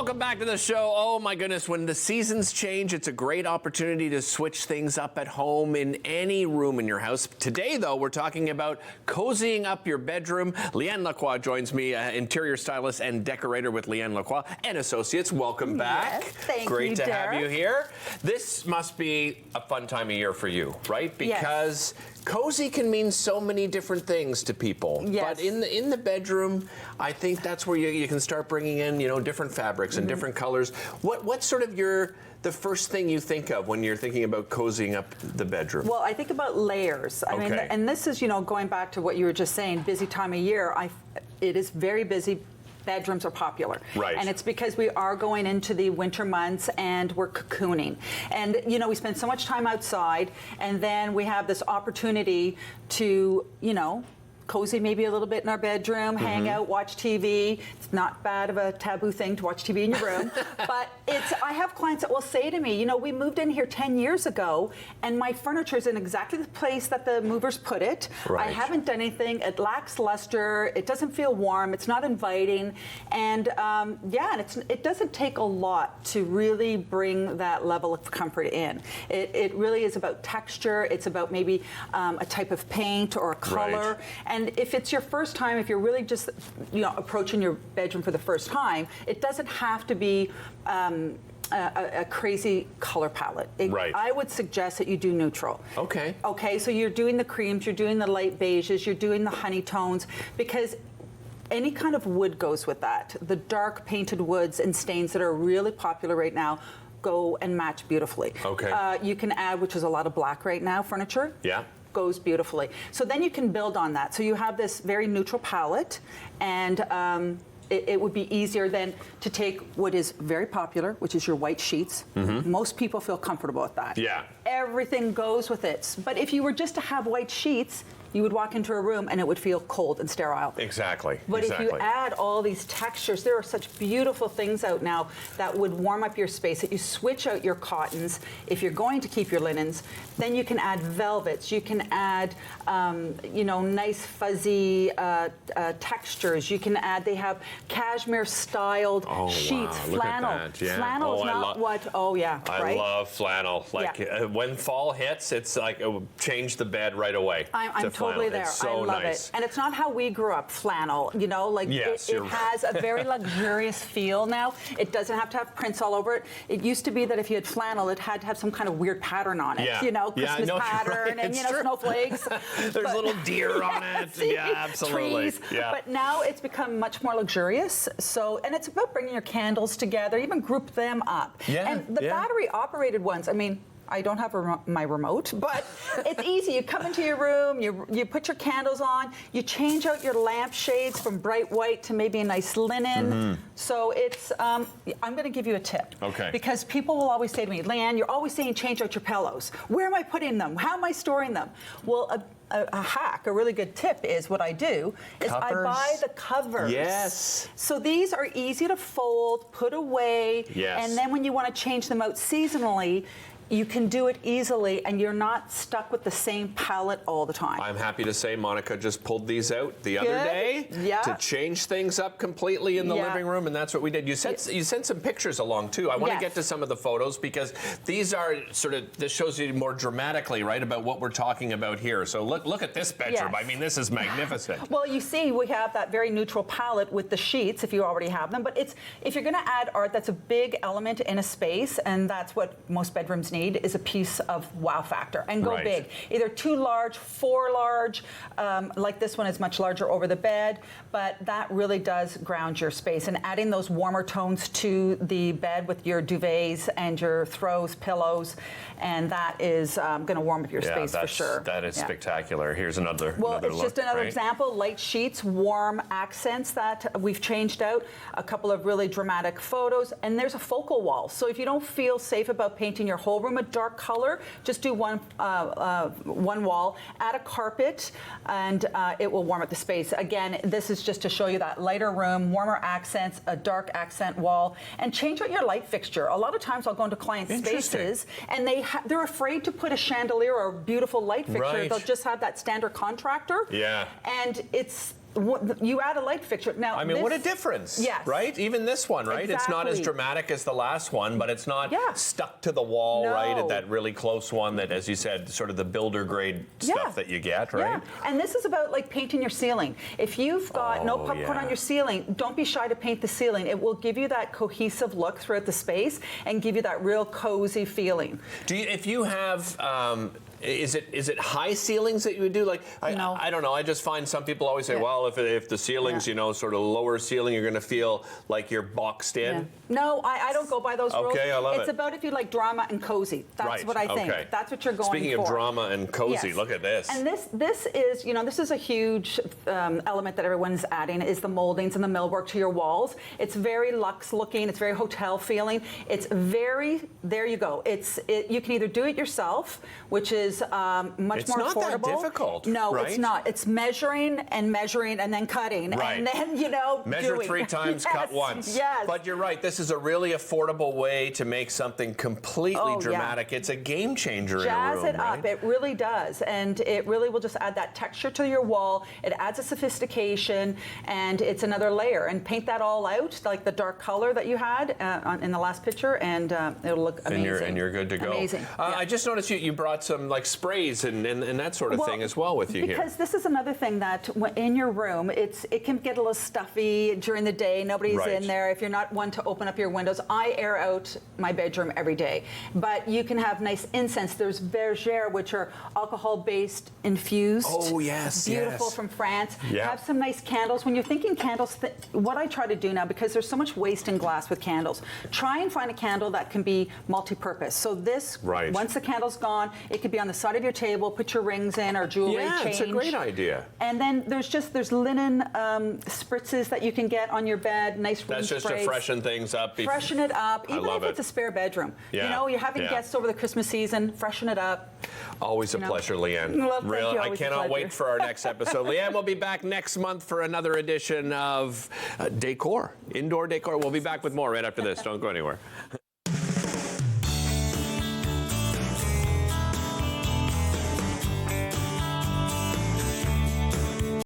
Welcome back to the show. Oh my goodness, when the seasons change, it's a great opportunity to switch things up at home in any room in your house. Today, though, we're talking about cozying up your bedroom. Leanne Lacroix joins me, interior stylist and decorator with Leanne Lacroix and Associates. Welcome back. Yes, thank you, Great to Derek. have you here. This must be a fun time of year for you, right? Because cozy can mean so many different things to people. Yes. But in the bedroom, I think that's where you can start bringing in, different fabrics and different colors. What's sort of the first thing you think of when you're thinking about cozying up the bedroom? Well, I think about layers. I mean, and this is, going back to what you were just saying, busy time of year. It is very busy. Bedrooms are popular. Right. And it's because we are going into the winter months and we're cocooning. And, we spend so much time outside, and then we have this opportunity to, cozy maybe a little bit in our bedroom, hang out, watch TV. It's not bad of a taboo thing to watch TV in your room. But I have clients that will say to me, we moved in here 10 years ago and my furniture is in exactly the place that the movers put it. Right. I haven't done anything. It lacks luster. It doesn't feel warm. It's not inviting. And and it doesn't take a lot to really bring that level of comfort in. It really is about texture. It's about maybe a type of paint or a color. Right. And if it's your first time, if you're really just approaching your bedroom for the first time, it doesn't have to be a crazy color palette. Right. I would suggest that you do neutral. Okay. Okay, so you're doing the creams, you're doing the light beiges, you're doing the honey tones, because any kind of wood goes with that. The dark painted woods and stains that are really popular right now go and match beautifully. Okay. You can add, which is a lot of black right now, furniture. Yeah. Goes beautifully. So then you can build on that. So you have this very neutral palette, and it would be easier then to take what is very popular, which is your white sheets. Most people feel comfortable with that. Yeah. Everything goes with it. But if you were just to have white sheets, you would walk into a room and it would feel cold and sterile. Exactly. But if you add all these textures, there are such beautiful things out now that would warm up your space, that you switch out your cottons. If you're going to keep your linens, then you can add velvets. You can add, nice fuzzy textures. You can add, they have cashmere styled sheets, wow. flannel. Look at that. Yeah. Flannel is not what, I love flannel. When fall hits, it's like it will change the bed right away. I'm totally there. It's so I love nice. it. And it's not how we grew up, flannel. Yes, it has a very luxurious feel now. It doesn't have to have prints all over it. It used to be that if you had flannel, it had to have some kind of weird pattern on it. Christmas pattern and snowflakes. There's little deer on it. Yeah, absolutely. Trees. Yeah. But now it's become much more luxurious. And it's about bringing your candles together, even group them up. Yeah, and the battery operated ones, I don't have my remote, but it's easy. You come into your room, you put your candles on, you change out your lamp shades from bright white to maybe a nice linen. So it's, I'm going to give you a tip. Okay. Because people will always say to me, Leanne, you're always saying change out your pillows. Where am I putting them? How am I storing them? Well, a hack, a really good tip is what I do is I buy the covers. Yes. So these are easy to fold, put away, and then when you want to change them out seasonally, you can do it easily, and you're not stuck with the same palette all the time. I'm happy to say Monica just pulled these out the other day to change things up completely in the living room, and that's what we did. You sent some pictures along too. I want to get to some of the photos because these are this shows you more dramatically, right, about what we're talking about here. So look at this bedroom. Yes. This is magnificent. Well, you see, we have that very neutral palette with the sheets, if you already have them. But if you're going to add art, that's a big element in a space, and that's what most bedrooms need, is a piece of wow factor, and go big. Either 2 large, 4 large, like this one is much larger over the bed, but that really does ground your space. And adding those warmer tones to the bed with your duvets and your throws, pillows, and that is going to warm up your space for sure. That is spectacular. Here's another it's just another example. Light sheets, warm accents that we've changed out, a couple of really dramatic photos, and there's a focal wall. So if you don't feel safe about painting your whole room a dark color, just do one wall, add a carpet, and it will warm up the space. Again, this is just to show you that lighter room, warmer accents, a dark accent wall, and change out your light fixture. A lot of times I'll go into client spaces and they're afraid to put a chandelier or a beautiful light fixture. They'll just have that standard contractor. Yeah. And it's you add a light fixture. Now, I mean, what a difference. Yes. Right? Even this one, right? It's not as Exactly. dramatic as the last one, but it's not stuck to the wall, No. right? That really close one that, as you said, sort of the builder grade stuff that you get, right? Yeah. And this is about like painting your ceiling. If you've got no popcorn on your ceiling, don't be shy to paint the ceiling. It will give you that cohesive look throughout the space and give you that real cozy feeling. If you have, is it high ceilings that you would do? Like, No. I don't know. I just find some people always say, well, if the ceiling's, sort of lower ceiling, you're going to feel like you're boxed in. Yeah. No, I don't go by those rules. Okay, I love it. It's about if you like drama and cozy. That's what I think. Okay. That's what you're going for. Speaking of drama and cozy, Yes. look at this. And this is, this is a huge element that everyone's adding is the moldings and the millwork to your walls. It's very luxe looking. It's very hotel feeling. It's very, there you go. You can either do it yourself, which is much more affordable. It's not that difficult. No, right? it's not. It's measuring and then cutting. Right. And then, measure doing. 3 times, cut once. Yes. But you're right. This is a really affordable way to make something completely dramatic. It's a game changer in a room, Jazz it up. It really does. And it really will just add that texture to your wall. It adds a sophistication, and it's another layer. And paint that all out, like the dark color that you had in the last picture, and it'll look amazing. And you're good to go. Amazing. I just noticed you brought some like sprays and that sort of thing as well with you here. Because this is another thing that in your room, it can get a little stuffy during the day. Nobody's in there. If you're not one to open up your windows, I air out my bedroom every day. But you can have nice incense. There's bergère, which are alcohol-based infused. Oh, yes, Beautiful yes. from France. Yeah. Have some nice candles. When you're thinking candles, what I try to do now, because there's so much waste in glass with candles, try and find a candle that can be multi-purpose. So this, once the candle's gone, it could be on the side of your table, put your rings in or jewelry change. Yeah, it's a great idea. And then there's linen spritzes that you can get on your bed, nice room That's just sprays. to freshen things up. Freshen it up, even if it's it. a spare bedroom. Yeah. You're having guests over the Christmas season, freshen it up. Always a pleasure, Leanne. Well, thank you, I always a cannot pleasure. wait for our next episode. Leanne will be back next month for another edition of Decor, Indoor Decor. We'll be back with more right after this. Don't go anywhere.